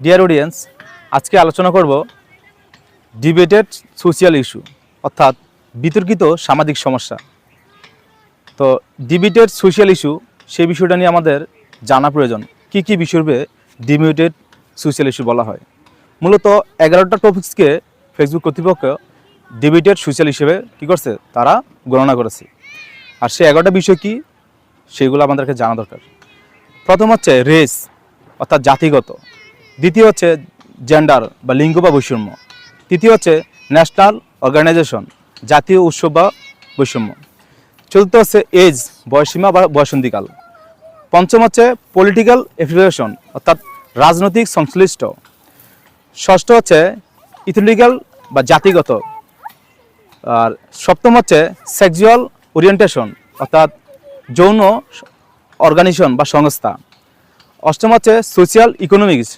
Dear audience, আজকে আলোচনা করব ডিবেটেড সোশ্যাল ইস্যু অর্থাৎ বিতর্কিত সামাজিক সমস্যা। তো ডিবেটেড সোশ্যাল ইস্যু সেই বিষয়টা নিয়ে আমাদের জানা প্রয়োজন। কি কি বিষয়ে ডিবেটেড সোশ্যাল ইস্যু বলা হয়? মূলত 11টা টপিক্সকে ফেসবুক কর্তৃপক্ষ ডিবেটেড সোশ্যাল হিসেবে কী করছে, তারা গণনা করেছে। আর সেই 11টা বিষয় কি, সেগুলো আমাদেরকে জানা দরকার। প্রথম হচ্ছে রেস অর্থাৎ জাতিগত, দ্বিতীয় হচ্ছে জেন্ডার বা লিঙ্গ বা বৈষম্য, তৃতীয় হচ্ছে ন্যাশনাল অর্গানাইজেশন জাতীয় উৎসব বা বৈষম্য, চতুর্থ হচ্ছে এজ বয়সীমা বা বয়সন্ধিকাল, পঞ্চম হচ্ছে পলিটিক্যাল এফিলিয়েশন অর্থাৎ রাজনৈতিক সংশ্লিষ্ট, ষষ্ঠ হচ্ছে ইথনিক্যাল বা জাতিগত, আর সপ্তম হচ্ছে সেক্সুয়াল ওরিয়েন্টেশন অর্থাৎ যৌন অর্গানাইজেশন বা সংস্থা, অষ্টম হচ্ছে সোশ্যাল ইকোনমিক্স